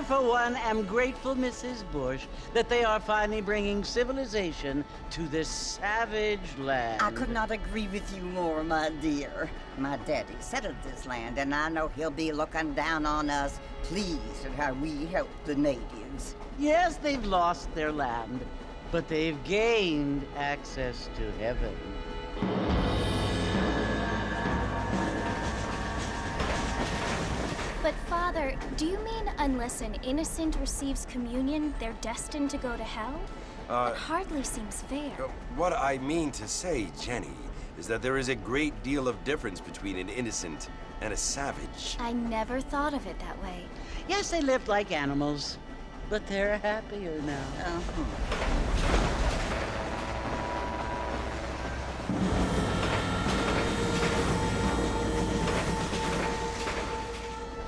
for one, am grateful, Mrs. Bush, that they are finally bringing civilization to this savage land. I could not agree with you more, my dear. My daddy settled this land, and I know he'll be looking down on us, pleased at how we help the natives. Yes, they've lost their land, but they've gained access to heaven. But Father, do you mean unless an innocent receives communion, they're destined to go to hell? It hardly seems fair. What I mean to say, Jenny, is that there is a great deal of difference between an innocent and a savage. I never thought of it that way. Yes, they lived like animals, but they're happier now.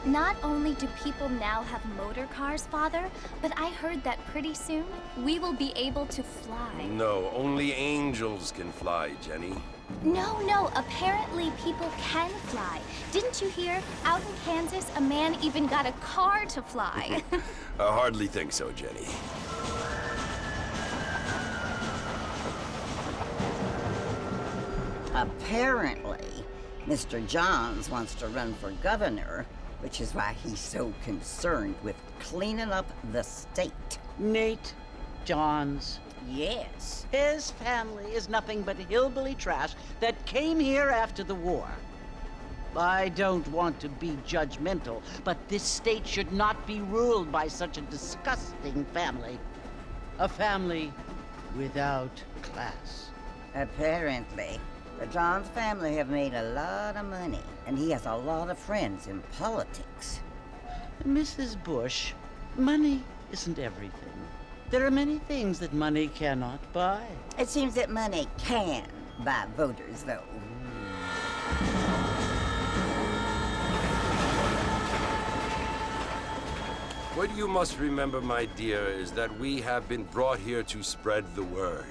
Not only do people now have motor cars, Father, but I heard that pretty soon we will be able to fly. No, only angels can fly, Jenny. No, apparently people can fly. Didn't you hear? Out in Kansas, a man even got a car to fly. I hardly think so, Jenny. Apparently, Mr. Johns wants to run for governor, which is why he's so concerned with cleaning up the state. Nate Johns. Yes. His family is nothing but hillbilly trash that came here after the war. I don't want to be judgmental, but this state should not be ruled by such a disgusting family. A family without class. Apparently. The Johns family have made a lot of money, and he has a lot of friends in politics. Mrs. Bush, money isn't everything. There are many things that money cannot buy. It seems that money can buy voters, though. What you must remember, my dear, is that we have been brought here to spread the word.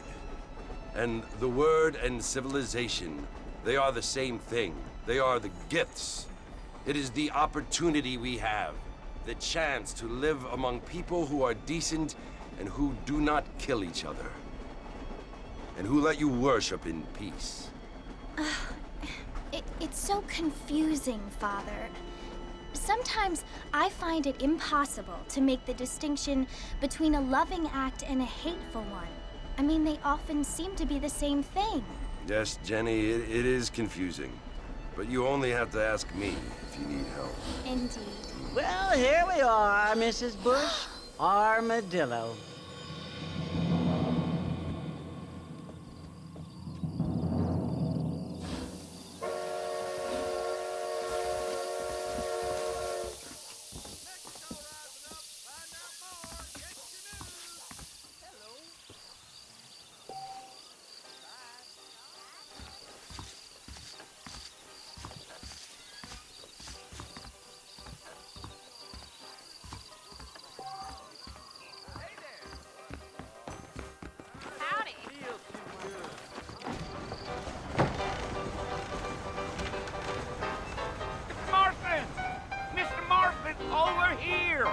And the word and civilization, they are the same thing. They are the gifts. It is the opportunity we have, the chance to live among people who are decent and who do not kill each other, and who let you worship in peace. It's so confusing, Father. Sometimes I find it impossible to make the distinction between a loving act and a hateful one. I mean, they often seem to be the same thing. Yes, Jenny, it is confusing. But you only have to ask me if you need help. Indeed. Well, here we are, Mrs. Bush. Armadillo. Over here!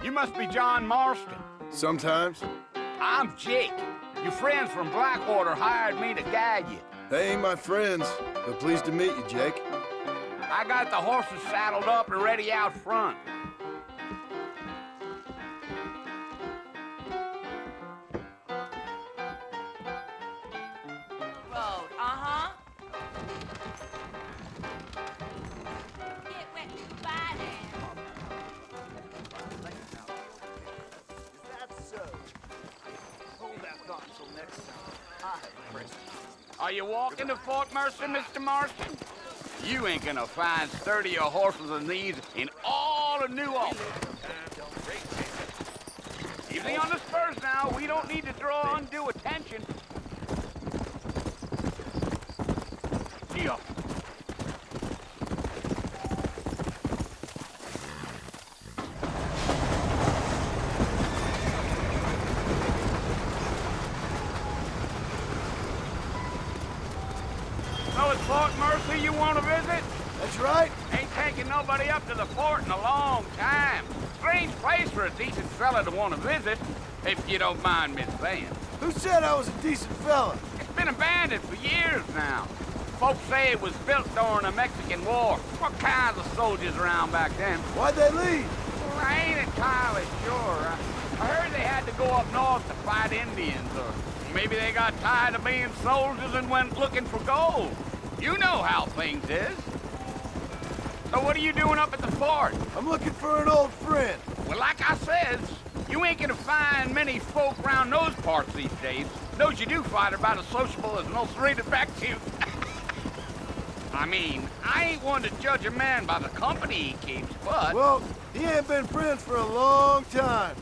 You must be John Marston. Sometimes. I'm Jake. Your friends from Blackwater hired me to guide you. They ain't my friends, but pleased to meet you, Jake. I got the horses saddled up and ready out front. Are you walking to Fort Mercy, Mr. Marston? You ain't gonna find sturdier horses than these in all of New Orleans. Easy on the spurs now. We don't need to draw undue attention. Yeah. So Mercy you want to visit? That's right. Ain't taking nobody up to the fort in a long time. Strange place for a decent fella to want to visit, if you don't mind me saying. Who said I was a decent fella? It's been abandoned for years now. Folks say it was built during the Mexican War. What kinds of soldiers around back then? Why'd they leave? Well, I ain't entirely sure. I heard they had to go up north to fight Indians, or maybe they got tired of being soldiers and went looking for gold. You know how things is. So what are you doing up at the fort? I'm looking for an old friend. Well, like I says, you ain't gonna find many folk around those parts these days. Those you do find are about as sociable as most read it back to you. I mean, I ain't one to judge a man by the company he keeps, but... Well, he ain't been friends for a long time.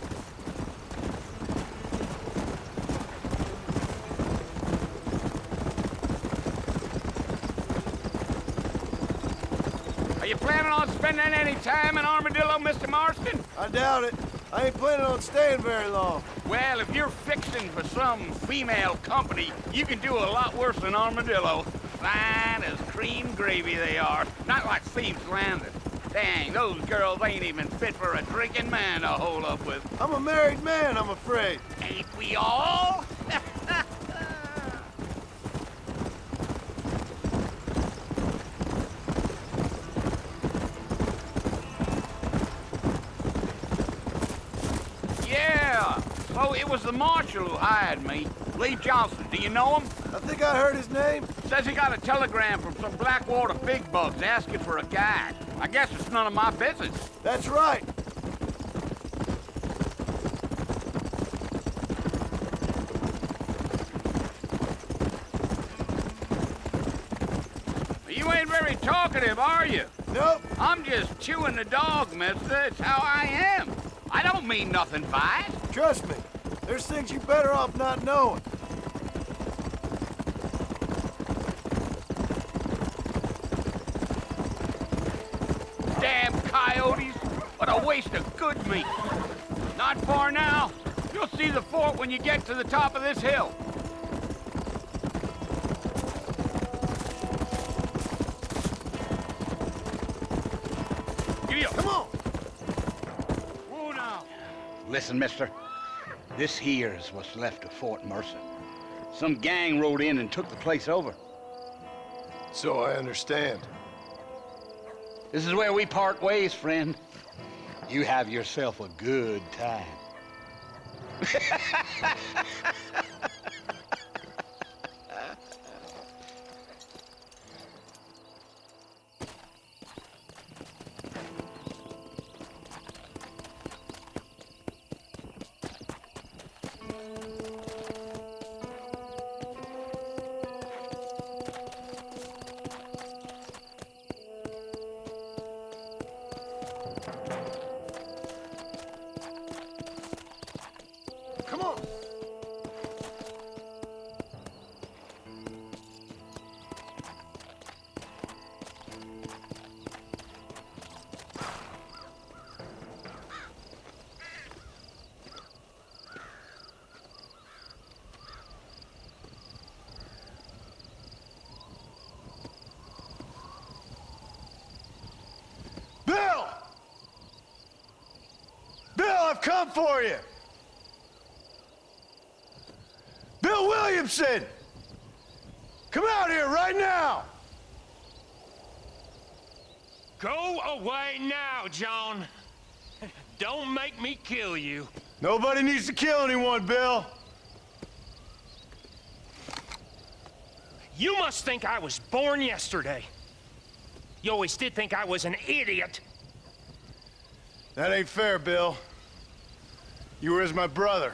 Are you planning on spending any time in Armadillo, Mr. Marston? I doubt it. I ain't planning on staying very long. Well, if you're fixing for some female company, you can do a lot worse than Armadillo. Fine as cream gravy they are. Not like Thieves' Landing. Dang, those girls ain't even fit for a drinking man to hole up with. I'm a married man, I'm afraid. Ain't we all? Yeah, so it was the marshal who hired me. Lee Johnson, do you know him? I think I heard his name. Says he got a telegram from some Blackwater big bugs asking for a guide. I guess it's none of my business. That's right. You ain't very talkative, are you? Nope. I'm just chewing the dog, mister. It's how I am. I don't mean nothing by it. Trust me. There's things you better off not knowing. Damn coyotes. What a waste of good meat. Not far now. You'll see the fort when you get to the top of this hill. Giddy up. Come on. Whoa now. Listen, mister. This here's what's left of Fort Mercer. Some gang rode in and took the place over. So I understand. This is where we part ways, friend. You have yourself a good time. Come on. Bill! Bill, I've come for you! Bill Williamson! Come out here right now! Go away now, John. Don't make me kill you. Nobody needs to kill anyone, Bill. You must think I was born yesterday. You always did think I was an idiot. That ain't fair, Bill. You were as my brother.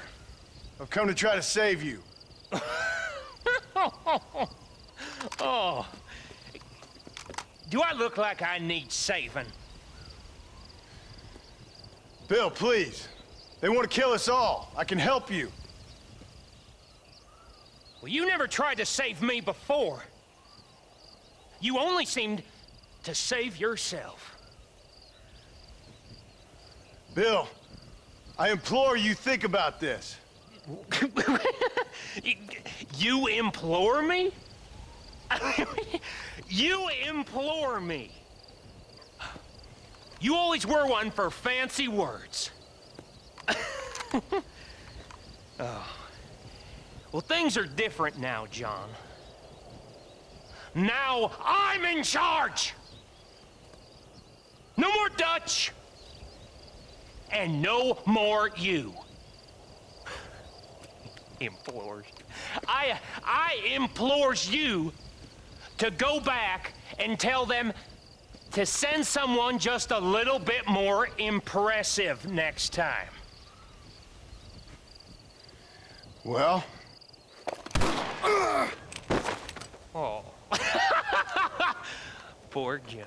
I've come to try to save you. Oh. Do I look like I need saving? Bill, please. They want to kill us all. I can help you. Well, you never tried to save me before. You only seemed to save yourself. Bill, I implore you think about this. You implore me? You implore me. You always were one for fancy words. Oh. Well, things are different now, John. Now I'm in charge! No more Dutch! And no more you. Implores. I implores you to go back and tell them to send someone just a little bit more impressive next time. Well? Oh. Poor John.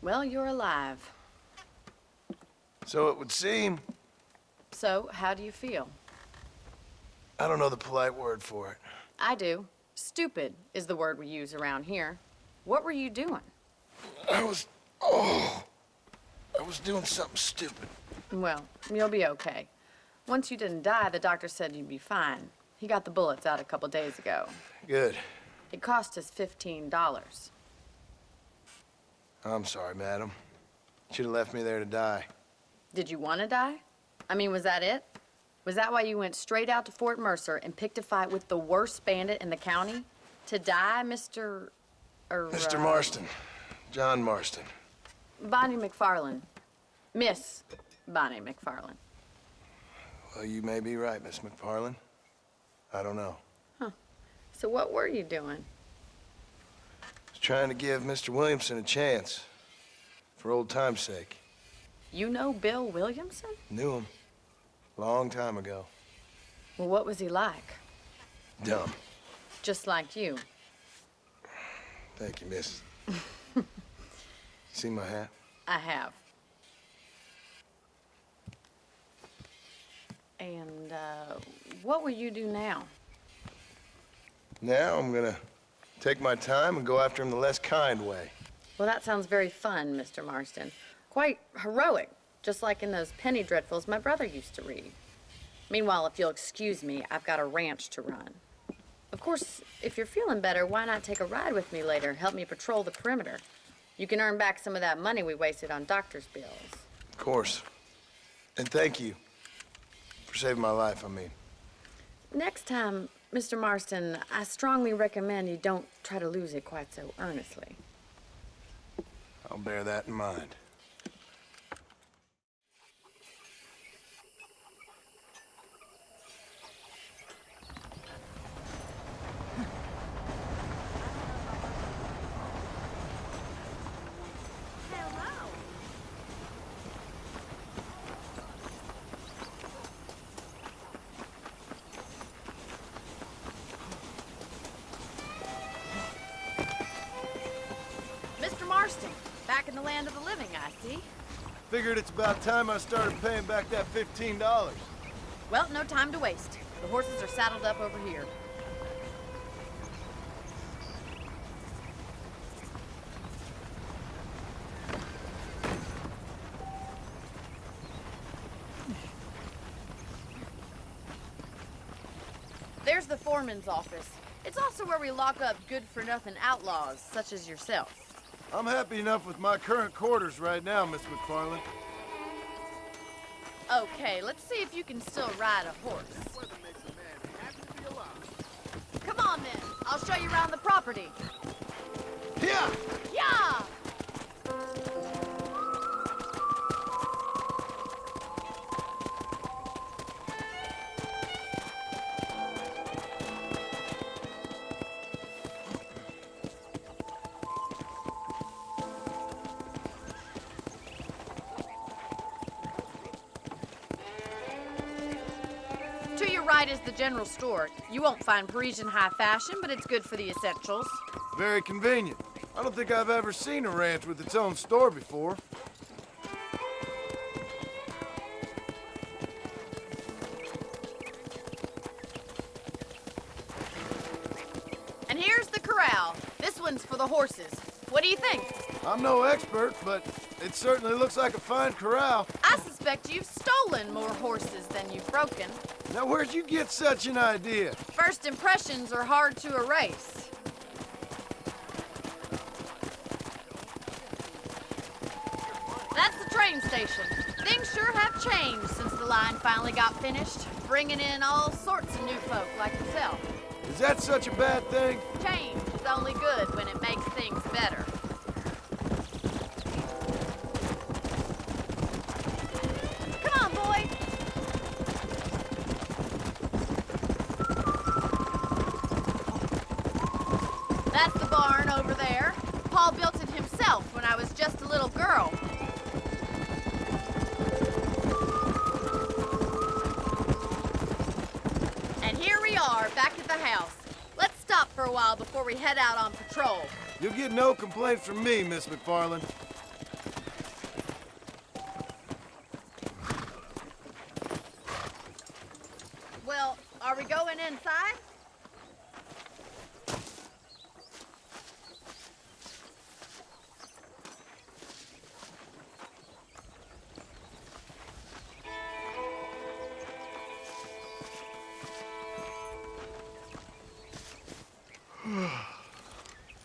Well, you're alive. So it would seem. So, how do you feel? I don't know the polite word for it. I do. Stupid is the word we use around here. What were you doing? I was doing something stupid. Well, you'll be okay. Once you didn't die, the doctor said you'd be fine. He got the bullets out a couple days ago. Good. It cost us $15. I'm sorry, madam. Should have left me there to die. Did you want to die? I mean, was that it? Was that why you went straight out to Fort Mercer and picked a fight with the worst bandit in the county? To die, Mr. Mr. Marston. John Marston. Bonnie McFarland. Miss Bonnie McFarland. Well, you may be right, Miss McFarland. I don't know. So what were you doing? I was trying to give Mr. Williamson a chance. For old time's sake. You know Bill Williamson? Knew him. Long time ago. Well, what was he like? Dumb. Just like you. Thank you, miss. See my hat? I have. And, what will you do now? Now I'm gonna take my time and go after him the less kind way. Well, that sounds very fun, Mr. Marston. Quite heroic, just like in those penny dreadfuls my brother used to read. Meanwhile, if you'll excuse me, I've got a ranch to run. Of course, if you're feeling better, why not take a ride with me later? Help me patrol the perimeter. You can earn back some of that money we wasted on doctor's bills. Of course. And thank you for saving my life, I mean. Next time, Mr. Marston, I strongly recommend you don't try to lose it quite so earnestly. I'll bear that in mind. Mr. Marston, back in the land of the living, I see. Figured it's about time I started paying back that $15. Well, no time to waste. The horses are saddled up over here. There's the foreman's office. It's also where we lock up good-for-nothing outlaws, such as yourself. I'm happy enough with my current quarters right now, Miss McFarland. Okay, let's see if you can still ride a horse. I'll show you around the property. Yeah! Yeah! To your right is the general store. You won't find Parisian high fashion, but it's good for the essentials. Very convenient. I don't think I've ever seen a ranch with its own store before. And here's the corral. This one's for the horses. What do you think? I'm no expert, but it certainly looks like a fine corral. I suspect you've stolen more horses than you've broken. Now, where'd you get such an idea? First impressions are hard to erase. That's the train station. Things sure have changed since the line finally got finished, bringing in all sorts of new folk like yourself. Is that such a bad thing? Change is only good when it makes things better. Come on, boy. That's the barn over there. Paul built it himself when I was just a little girl. And here we are, back at the house. Let's stop for a while before we head out on patrol. You'll get no complaints from me, Miss McFarland. Well, are we going inside?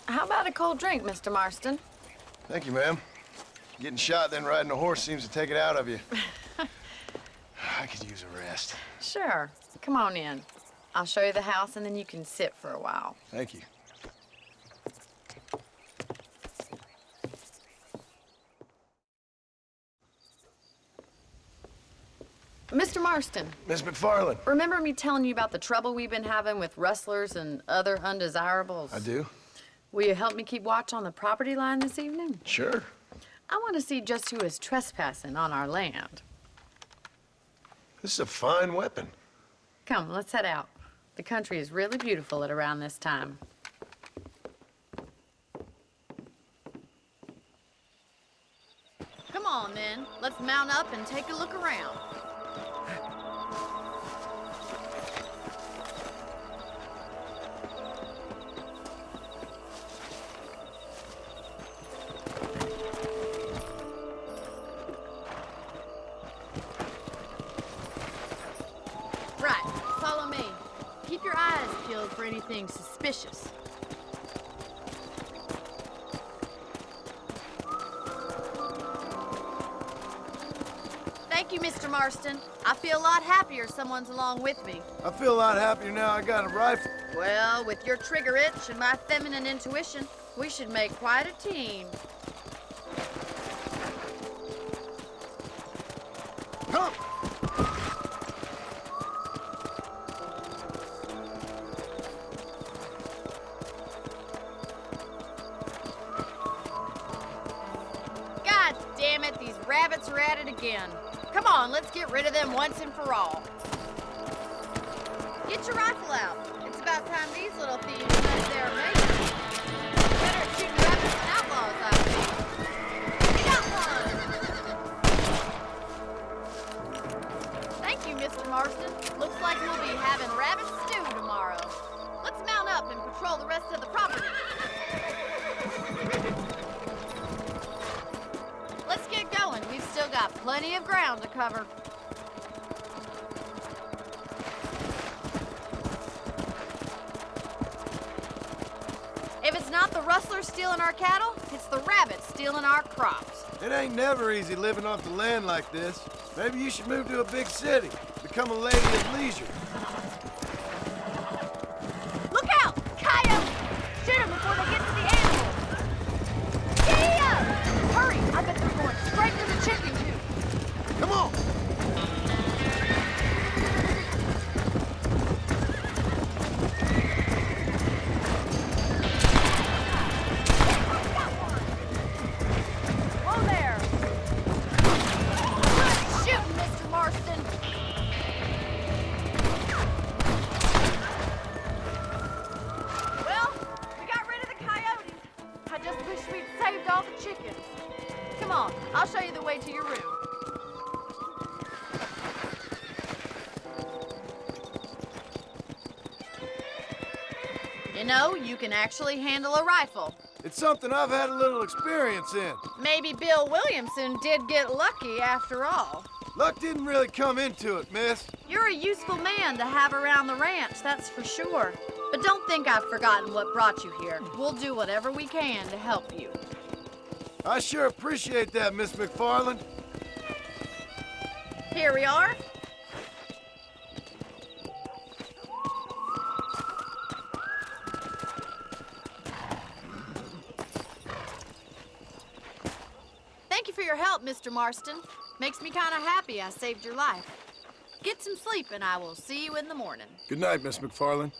How about a cold drink, Mr. Marston? Thank you, ma'am. Getting shot, then riding a horse seems to take it out of you. I could use a rest. Sure. Come on in. I'll show you the house, and then you can sit for a while. Thank you. Mr. Marston, Miss McFarland. remember me telling you about the trouble we've been having with rustlers and other undesirables? I do? Will you help me keep watch on the property line this evening? Sure. I want to see just who is trespassing on our land. This is a fine weapon. Come, let's head out. The country is really beautiful at around this time. Come on, then. Let's mount up and take a look around. Right, follow me. Keep your eyes peeled for anything suspicious. Thank you, Mr. Marston. I feel a lot happier someone's along with me. I feel a lot happier now I got a rifle. Well, with your trigger itch and my feminine intuition, we should make quite a team. Come! God damn it, these rabbits are at it again. Come on, let's get rid of them once and for all. Get your rifle out. It's about time these little thieves met their mate. Better at shooting rabbits than outlaws, I think. We got one! Thank you, Mr. Marston. Looks like we'll be having rabbit stew tomorrow. Let's mount up and patrol the rest of the property. Let's get going. We've still got plenty of ground to cover. If it's not the rustlers stealing our cattle, it's the rabbits stealing our crops. It ain't never easy living off the land like this. Maybe you should move to a big city. Become a lady of leisure. Look out! Coyotes! way to your room. You know, you can actually handle a rifle. It's something I've had a little experience in. Maybe Bill Williamson did get lucky after all. Luck didn't really come into it, miss. You're a useful man to have around the ranch, that's for sure. But don't think I've forgotten what brought you here. We'll do whatever we can to help you. I sure appreciate that, Miss McFarland. Here we are. Thank you for your help, Mr. Marston. Makes me kind of happy I saved your life. Get some sleep and I will see you in the morning. Good night, Miss McFarland.